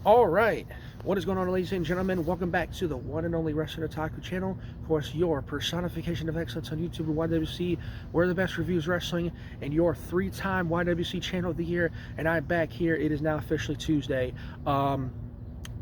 All right, what is going on, ladies and gentlemen? Welcome back to the one and only Wrestling Otaku channel. Of course, your personification of excellence on YouTube and YWC, where the best reviews wrestling, and your three-time YWC channel of the year. And I'm back here. It is now officially Tuesday,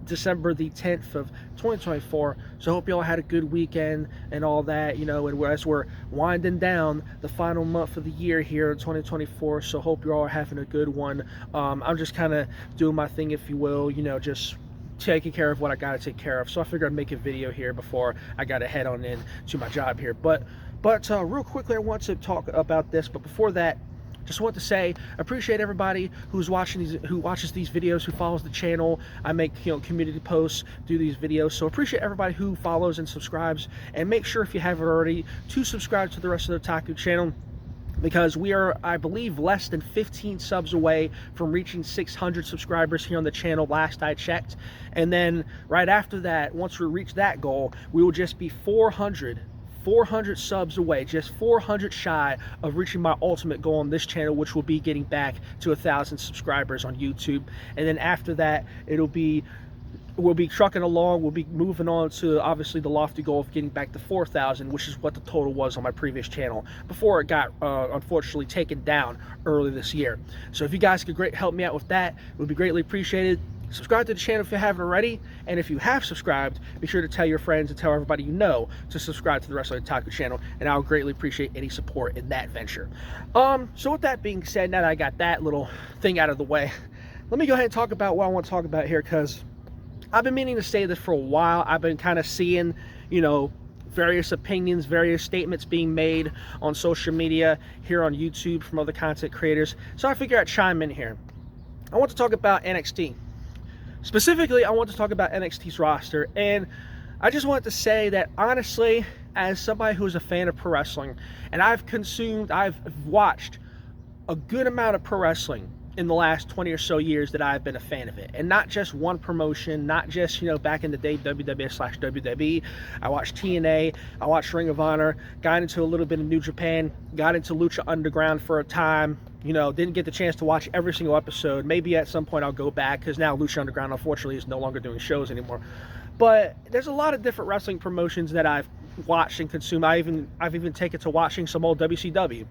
December the 10th of 2024. So I hope you all had a good weekend and all that, and as we're winding down the final month of the year here in 2024. So hope you're all having a good one. I'm just kind of doing my thing, if you will, just taking care of what I gotta take care of. So I figured I'd make a video here before I gotta head on in to my job here. But real quickly, I want to talk about this. But before that, just want to say, I appreciate everybody who watches these videos, who follows the channel. I make community posts, do these videos, so appreciate everybody who follows and subscribes. And make sure, if you haven't already, to subscribe to the Wrestling Otaku channel, because we are, I believe, less than 15 subs away from reaching 600 subscribers here on the channel, last I checked. And then right after that, once we reach that goal, we will just be 400 subs away, just 400 shy of reaching my ultimate goal on this channel, which will be getting back to 1,000 subscribers on YouTube. And then after that, we'll be trucking along. We'll be moving on to, obviously, the lofty goal of getting back to 4,000, which is what the total was on my previous channel before it got unfortunately taken down early this year. So if you guys could help me out with that, it would be greatly appreciated. Subscribe to the channel if you haven't already, and if you have subscribed, be sure to tell your friends and tell everybody you know to subscribe to the Wrestling Otaku channel, and I'll greatly appreciate any support in that venture. So with that being said, now that I got that little thing out of the way, let me go ahead and talk about what I want to talk about here, because I've been meaning to say this for a while. I've been kind of seeing, various opinions, various statements being made on social media, here on YouTube from other content creators, so I figured I'd chime in here. I want to talk about NXT. Specifically, I want to talk about NXT's roster, and I just want to say that, honestly, as somebody who's a fan of pro wrestling, and I've watched a good amount of pro wrestling in the last 20 or so years that I've been a fan of it, and not just one promotion, not just, back in the day, WWE/WWE. I watched TNA, I watched Ring of Honor, got into a little bit of New Japan, got into Lucha Underground for a time, didn't get the chance to watch every single episode. Maybe at some point I'll go back, because now Lucha Underground, unfortunately, is no longer doing shows anymore. But there's a lot of different wrestling promotions that I've watched and consumed. I've even taken to watching some old WCW.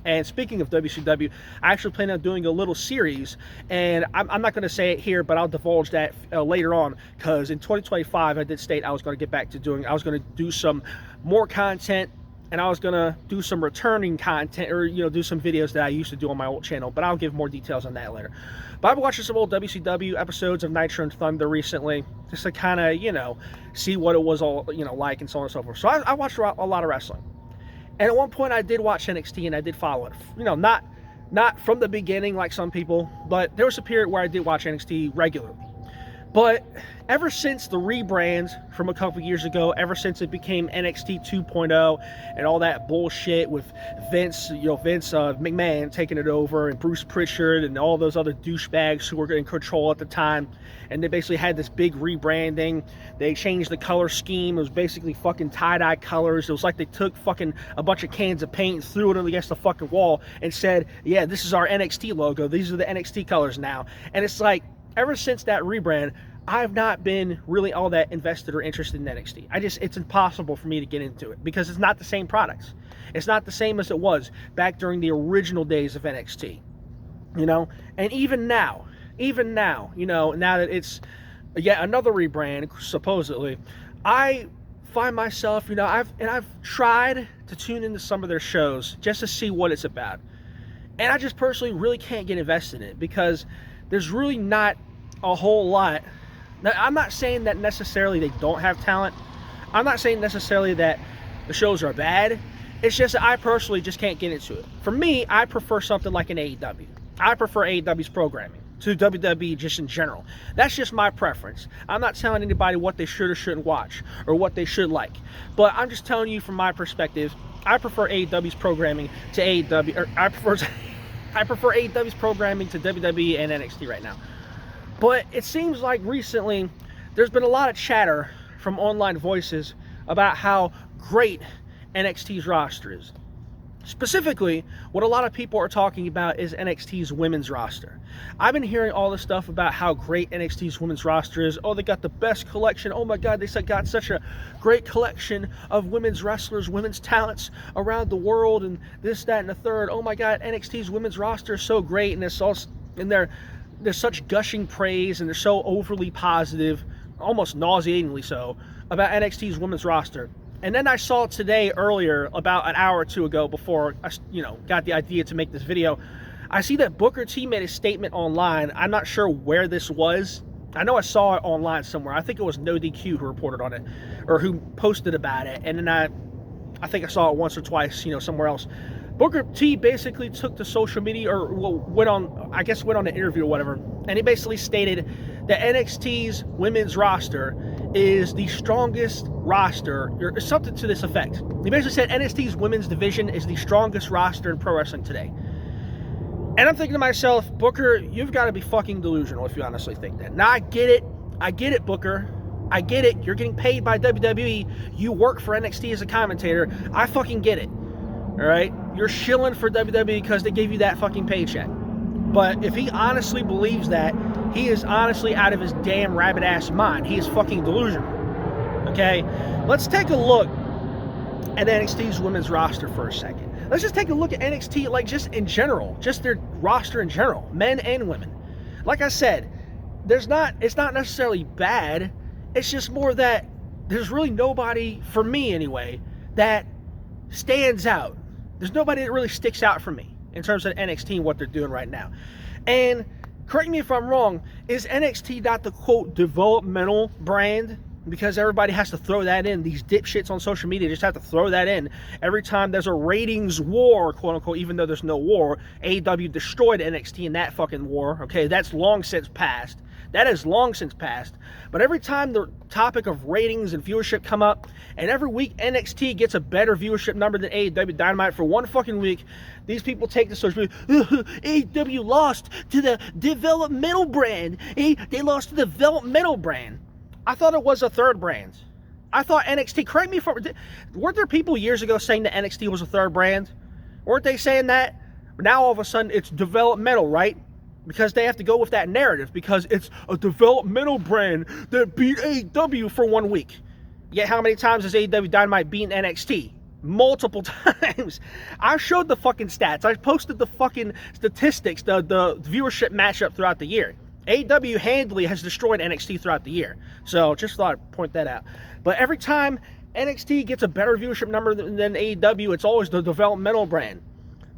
And speaking of WCW, I actually plan on doing a little series, and I'm not going to say it here, but I'll divulge that later on, because in 2025, I did state I was going to get back to I was going to do some more content, and I was going to do some returning content, or, do some videos that I used to do on my old channel, but I'll give more details on that later. But I've been watching some old WCW episodes of Nitro and Thunder recently, just to kind of, see what it was all, like, and so on and so forth. So I watched a lot of wrestling. And at one point, I did watch NXT, and I did follow it. Not from the beginning like some people, but there was a period where I did watch NXT regularly. But ever since the rebrand from a couple years ago, ever since it became NXT 2.0 and all that bullshit with Vince McMahon taking it over, and Bruce Pritchard and all those other douchebags who were in control at the time, and they basically had this big rebranding. They changed the color scheme. It was basically fucking tie-dye colors. It was like they took fucking a bunch of cans of paint and threw it against the fucking wall and said, yeah, this is our NXT logo. These are the NXT colors now. And it's like, ever since that rebrand, I've not been really all that invested or interested in NXT. It's impossible for me to get into it, because it's not the same products. It's not the same as it was back during the original days of NXT, and even now, now that it's yet another rebrand, supposedly, I find myself, I've tried to tune into some of their shows just to see what it's about. And I just personally really can't get invested in it, because there's really not a whole lot. Now, I'm not saying that necessarily they don't have talent. I'm not saying necessarily that the shows are bad. It's just that I personally just can't get into it. For me, I prefer something like an AEW. I prefer AEW's programming to WWE just in general. That's just my preference. I'm not telling anybody what they should or shouldn't watch, or what they should like. But I'm just telling you from my perspective, I prefer AEW's programming to AEW, or I prefer AEW's programming to WWE and NXT right now. But it seems like recently there's been a lot of chatter from online voices about how great NXT's roster is. Specifically, what a lot of people are talking about is NXT's women's roster. I've been hearing all this stuff about how great NXT's women's roster is. Oh, they got the best collection. Oh my God, they got such a great collection of women's wrestlers, women's talents around the world, and this, that, and the third. Oh my God, NXT's women's roster is so great, and there's such gushing praise, and they're so overly positive, almost nauseatingly so, about NXT's women's roster. And then I saw today earlier, about an hour or two ago, before I, got the idea to make this video, I see that Booker T made a statement online. I'm not sure where this was. I know I saw it online somewhere. I think it was No DQ who reported on it, or who posted about it. And then I think I saw it once or twice, somewhere else. Booker T basically took to social media, or went on an interview or whatever, and he basically stated that NXT's women's roster is the strongest roster, or something to this effect. He basically said NXT's women's division is the strongest roster in pro wrestling today. And I'm thinking to myself, Booker, you've got to be fucking delusional if you honestly think that. Now, I get it, Booker. I get it. You're getting paid by WWE. You work for NXT as a commentator. I fucking get it. All right? You're shilling for WWE because they gave you that fucking paycheck. But if he honestly believes that, he is honestly out of his damn rabbit ass mind. He is fucking delusional. Okay? Let's take a look at NXT's women's roster for a second. Let's just take a look at NXT, like, just in general. Just their roster in general. Men and women. Like I said, it's not necessarily bad. It's just more that there's really nobody, for me anyway, that stands out. There's nobody that really sticks out for me in terms of NXT and what they're doing right now. And correct me if I'm wrong, is NXT not the, quote, developmental brand? Because everybody has to throw that in. These dipshits on social media just have to throw that in. Every time there's a ratings war, quote unquote, even though there's no war, AEW destroyed NXT in that fucking war. Okay, that's long since passed. That is long since passed. But every time the topic of ratings and viewership come up, and every week NXT gets a better viewership number than AEW Dynamite for one fucking week, these people take the social media, AEW lost to the developmental brand. They lost to the developmental brand. I thought it was a third brand. I thought NXT, correct me if weren't there people years ago saying that NXT was a third brand? Weren't they saying that? But now all of a sudden it's developmental, right? Because they have to go with that narrative, because it's a developmental brand that beat AEW for 1 week. Yet how many times has AEW Dynamite beaten NXT? Multiple times. I showed the fucking stats. I posted the fucking statistics, the viewership matchup throughout the year. AEW handily has destroyed NXT throughout the year. So just thought I'd point that out. But every time NXT gets a better viewership number than AEW, it's always the developmental brand.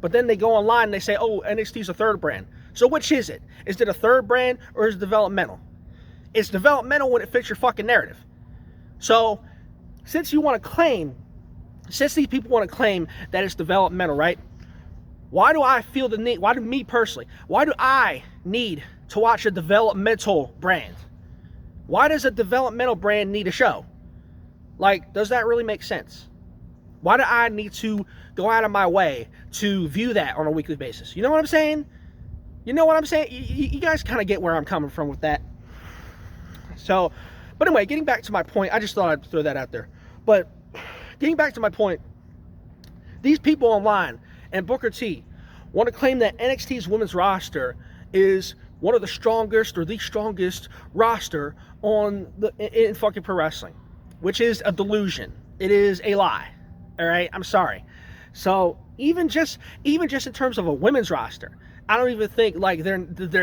But then they go online and they say, oh, NXT's a third brand. So which is it? Is it a third brand or is it developmental? It's developmental when it fits your fucking narrative. So since these people want to claim that it's developmental, right? Why do I feel the need, why do I need to watch a developmental brand? Why does a developmental brand need a show? Like, does that really make sense? Why do I need to go out of my way to view that on a weekly basis? You know what I'm saying? You know what I'm saying? You guys kind of get where I'm coming from with that. So, but anyway, getting back to my point, I just thought I'd throw that out there. But getting back to my point, these people online and Booker T want to claim that NXT's women's roster is one of the strongest, or the strongest roster in fucking pro wrestling, which is a delusion. It is a lie. All right, I'm sorry. So even just in terms of a women's roster, I don't even think like they're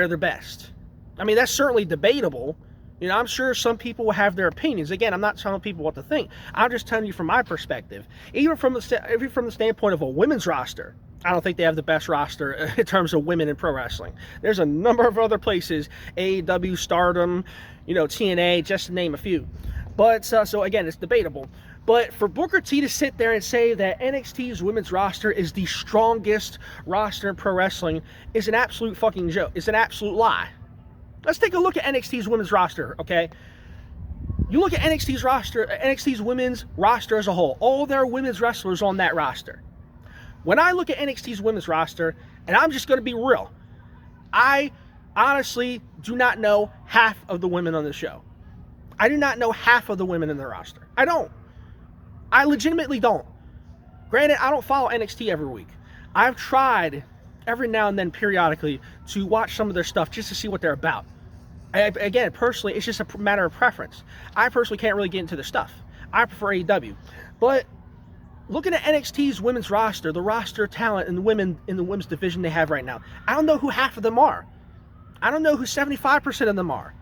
the best. I mean, that's certainly debatable. You know, I'm sure some people will have their opinions. Again, I'm not telling people what to think. I'm just telling you from my perspective. Even from the standpoint of a women's roster, I don't think they have the best roster in terms of women in pro wrestling. There's a number of other places, AEW, Stardom, TNA, just to name a few. But so again, it's debatable. But for Booker T to sit there and say that NXT's women's roster is the strongest roster in pro wrestling is an absolute fucking joke. It's an absolute lie. Let's take a look at NXT's women's roster, okay? You look at NXT's women's roster as a whole. All their women's wrestlers on that roster. When I look at NXT's women's roster, and I'm just going to be real, I honestly do not know half of the women on the show. I do not know half of the women in the roster. I don't. I legitimately don't. Granted, I don't follow NXT every week. I've tried every now and then periodically to watch some of their stuff just to see what they're about. Again, personally, it's just a matter of preference. I personally can't really get into the stuff. I prefer AEW. But looking at NXT's women's roster, the roster talent and the women in the women's division they have right now, I don't know who half of them are. I don't know who 75% of them are.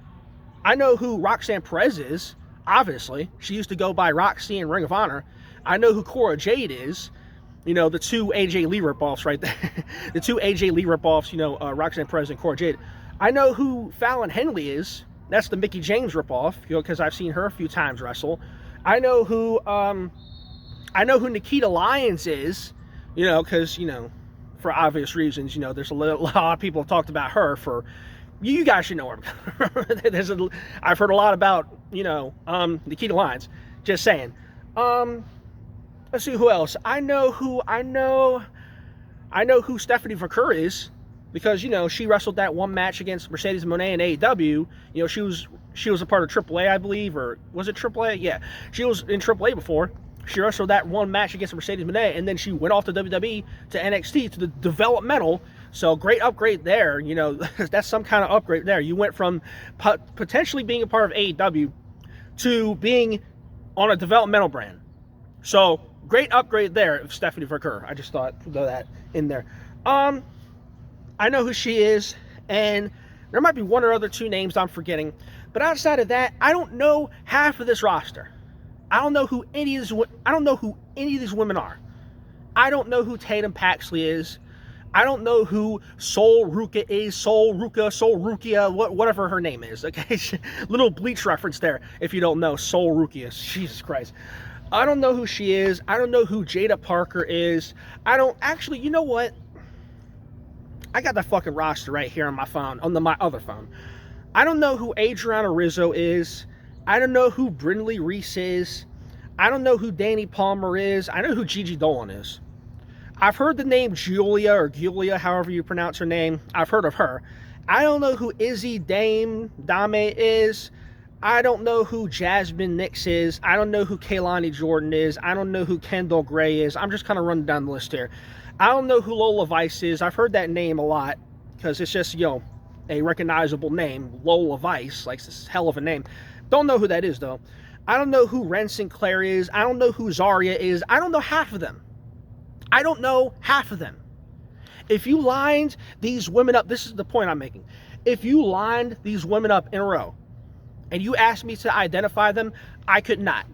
I know who Roxanne Perez is, obviously. She used to go by Roxy in Ring of Honor. I know who Cora Jade is. You know, the two AJ Lee ripoffs right there. The two AJ Lee ripoffs, Roxanne Perez and Cora Jade. I know who Fallon Henley is. That's the Mickie James ripoff, because I've seen her a few times wrestle. I know who Nikita Lyons is, because, for obvious reasons, there's a lot of people have talked about her for, you guys should know her. I've heard a lot about, Nikita Lyons. Just saying. Let's see who else. I know who Stephanie Vaquer is, because, she wrestled that one match against Mercedes Moné in AEW. She was a part of AAA, I believe, or was it AAA? Yeah, she was in AAA before. She wrestled that one match against Mercedes Moné, and then she went off to WWE, to NXT, to the developmental. So great upgrade there. That's some kind of upgrade there. You went from potentially being a part of AEW to being on a developmental brand. So great upgrade there of Stephanie Vaquer. I just thought throw that in there. I know who she is, and there might be one or other two names I'm forgetting, but outside of that, I don't know half of this roster. I don't know who any of these women are. I don't know who Tatum Paxley is. I don't know who Sol Ruka is. Sol Rukia, whatever her name is. Okay, little Bleach reference there. If you don't know Sol Rukia, Jesus Christ. I don't know who she is. I don't know who Jada Parker is. I don't actually. You know what? I got the fucking roster right here on my phone, on my other phone. I don't know who Adriana Rizzo is. I don't know who Brindley Reese is. I don't know who Danny Palmer is. I know who Gigi Dolan is. I've heard the name Giulia, however you pronounce her name. I've heard of her. I don't know who Izzy Dame is. I don't know who Jasmine Nix is. I don't know who Kaylani Jordan is. I don't know who Kendall Gray is. I'm just kind of running down the list here. I don't know who Lola Vice is. I've heard that name a lot because it's just, a recognizable name. Lola Vice, like this hell of a name. Don't know who that is, though. I don't know who Ren Sinclair is. I don't know who Zarya is. I don't know half of them. I don't know half of them. If you lined these women up, this is the point I'm making. If you lined these women up in a row and you asked me to identify them, I could not.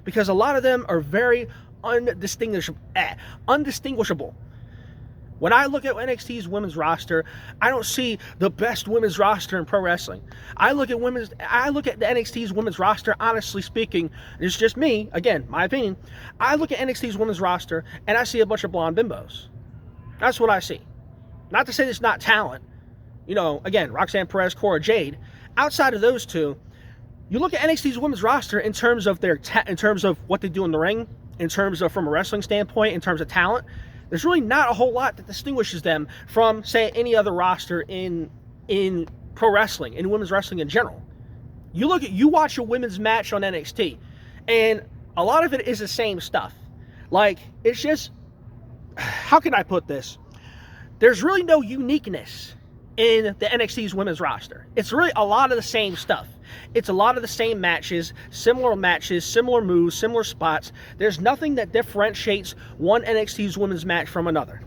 Because a lot of them are very undistinguishable. When I look at NXT's women's roster, I don't see the best women's roster in pro wrestling. I look at the NXT's women's roster, honestly speaking, it's just me, again, my opinion. I look at NXT's women's roster and I see a bunch of blonde bimbos. That's what I see. Not to say there's not talent. Again, Roxanne Perez, Cora Jade. Outside of those two, you look at NXT's women's roster in terms of in terms of what they do in the ring, in terms of from a wrestling standpoint, in terms of talent. There's really not a whole lot that distinguishes them from, say, any other roster in pro wrestling, in women's wrestling in general. You watch a women's match on NXT, and a lot of it is the same stuff. Like, it's just, how can I put this? There's really no uniqueness in the NXT's women's roster. It's really a lot of the same stuff. It's a lot of the same matches, similar moves, similar spots. There's nothing that differentiates one NXT's women's match from another.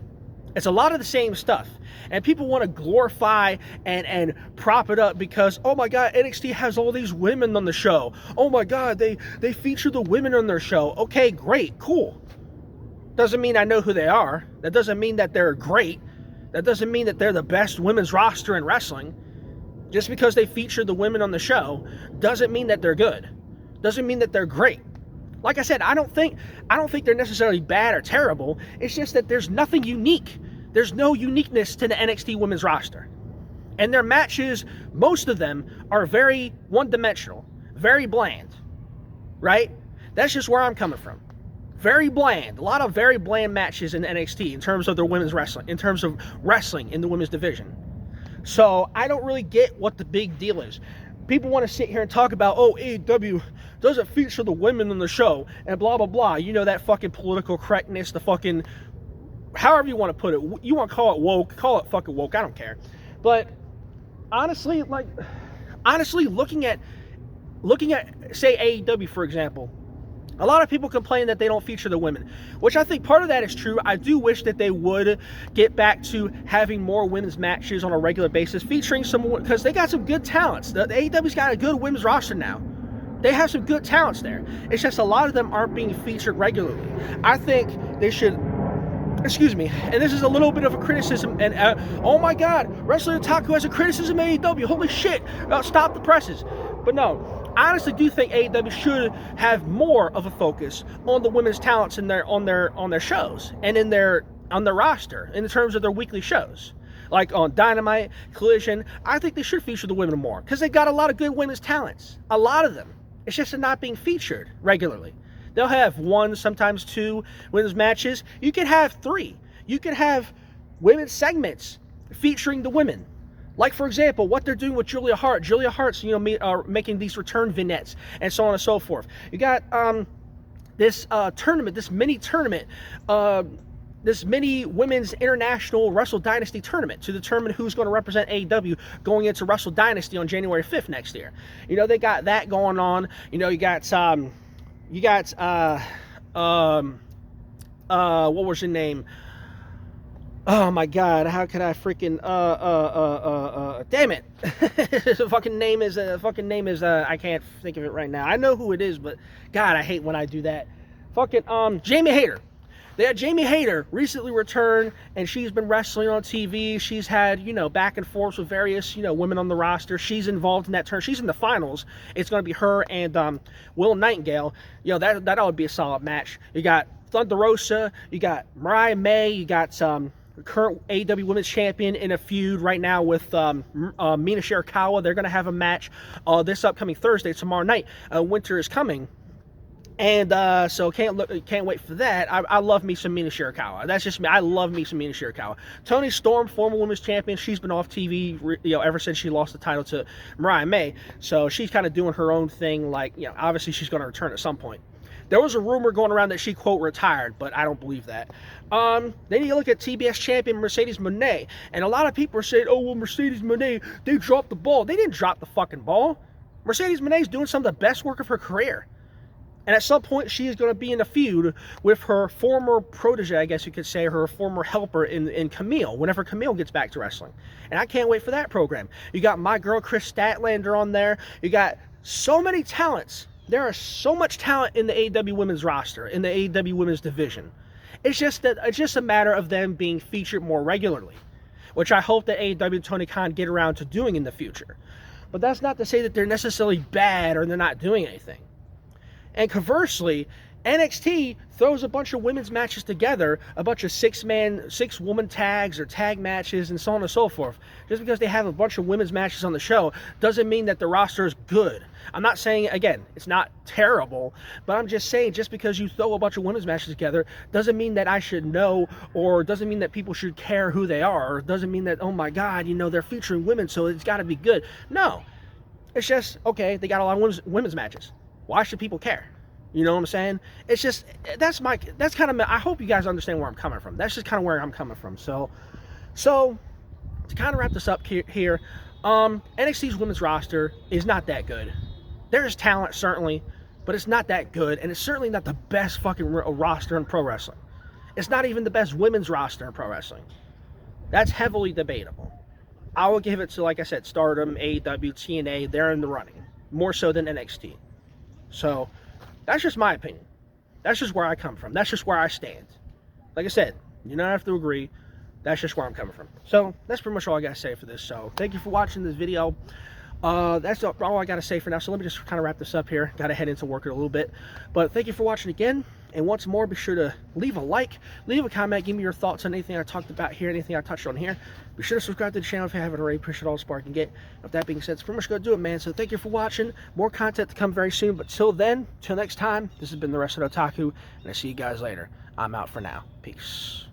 It's a lot of the same stuff. And people want to glorify and prop it up because, oh my God, NXT has all these women on the show. Oh my God, they feature the women on their show. Okay, great, cool. Doesn't mean I know who they are. That doesn't mean that they're great. That doesn't mean that they're the best women's roster in wrestling. Just because they feature the women on the show doesn't mean that they're good. Doesn't mean that they're great. Like I said, I don't think they're necessarily bad or terrible. It's just that there's nothing unique. There's no uniqueness to the NXT women's roster. And their matches, most of them are very one-dimensional, very bland. Right? That's just where I'm coming from. Very bland. A lot of very bland matches in NXT in terms of their women's wrestling, in terms of wrestling in the women's division. So I don't really get what the big deal is. People want to sit here and talk about, oh, AEW doesn't feature the women on the show and blah, blah, blah. That fucking political correctness, the fucking however you want to put it. You want to call it woke, call it fucking woke, I don't care. But honestly, looking at say AEW, for example, a lot of people complain that they don't feature the women, which I think part of that is true. I do wish that they would get back to having more women's matches on a regular basis, featuring someone, because they got some good talents. The AEW's got a good women's roster now. They have some good talents there. It's just a lot of them aren't being featured regularly. I think they should, excuse me, and this is a little bit of a criticism, and oh my god, Wrestling Otaku has a criticism of AEW, holy shit, stop the presses. But no, I honestly do think AEW should have more of a focus on the women's talents in on their shows and on their roster in terms of their weekly shows. Like on Dynamite, Collision, I think they should feature the women more because they got a lot of good women's talents. A lot of them. It's just they're not being featured regularly. They'll have 1, sometimes 2 women's matches. You could have 3. You could have women's segments featuring the women. Like, for example, what they're doing with Julia Hart. Julia Hart's, making these return vignettes and so on and so forth. You got this tournament, this mini tournament, this mini women's international Wrestle Dynasty tournament to determine who's going to represent AEW going into Wrestle Dynasty on January 5th next year. They got that going on. You got what was her name? Oh my god, how could I freaking damn it. The fucking name is I can't think of it right now. I know who it is, but god, I hate when I do that. Fucking Jamie Hayter. They had Jamie Hayter recently return, and she's been wrestling on TV. She's had, back and forth with various, women on the roster. She's involved in that turn. She's in the finals. It's going to be her and Will Nightingale. That ought to be a solid match. You got Thunder Rosa. You got Mariah May. You got current AEW Women's Champion in a feud right now with Mina Shirakawa. They're going to have a match this upcoming Thursday, tomorrow night. Winter is coming. And so can't wait for that. I love me some Mina Shirakawa. That's just me. I love me some Mina Shirakawa. Toni Storm, former women's champion. She's been off TV, ever since she lost the title to Mariah May. So she's kind of doing her own thing. Like, obviously she's going to return at some point. There was a rumor going around that she, quote, retired, but I don't believe that. Then you look at TBS champion Mercedes Moné, and a lot of people are saying, oh, well, Mercedes Moné, they dropped the ball. They didn't drop the fucking ball. Mercedes Moné's doing some of the best work of her career. And at some point, she is going to be in a feud with her former protege, I guess you could say, her former helper in Camille, whenever Camille gets back to wrestling. And I can't wait for that program. You got my girl, Chris Statlander, on there. You got so many talents. There is so much talent in the AEW women's roster, in the AEW women's division. It's just a matter of them being featured more regularly, which I hope that AEW and Tony Khan get around to doing in the future. But that's not to say that they're necessarily bad or they're not doing anything. And conversely, NXT throws a bunch of women's matches together, a bunch of 6-woman tags or tag matches and so on and so forth. Just because they have a bunch of women's matches on the show doesn't mean that the roster is good. I'm not saying, again, it's not terrible, but I'm just saying just because you throw a bunch of women's matches together doesn't mean that I should know, or doesn't mean that people should care who they are, or doesn't mean that, oh my god, they're featuring women, so it's got to be good. No. It's just, okay, they got a lot of women's matches. Why should people care? You know what I'm saying? It's just, that's kind of, I hope you guys understand where I'm coming from. That's just kind of where I'm coming from. So to kind of wrap this up here, NXT's women's roster is not that good. There's talent, certainly, but it's not that good, and it's certainly not the best fucking roster in pro wrestling. It's not even the best women's roster in pro wrestling. That's heavily debatable. I will give it to, like I said, Stardom, AEW, TNA. They're in the running, more so than NXT. So that's just my opinion. That's just where I come from. That's just where I stand. Like I said, you don't have to agree. That's just where I'm coming from. So that's pretty much all I got to say for this. So thank you for watching this video. That's all I got to say for now. So let me just kind of wrap this up here. Got to head into work in a little bit. But thank you for watching again. And once more, be sure to leave a like, leave a comment, give me your thoughts on anything I talked about here, anything I touched on here. Be sure to subscribe to the channel if you haven't already. Appreciate all the support I can get. With that being said, it's pretty much going to do it, man. So thank you for watching. More content to come very soon. But till then, till next time, this has been the Wrestling Otaku, and I see you guys later. I'm out for now. Peace.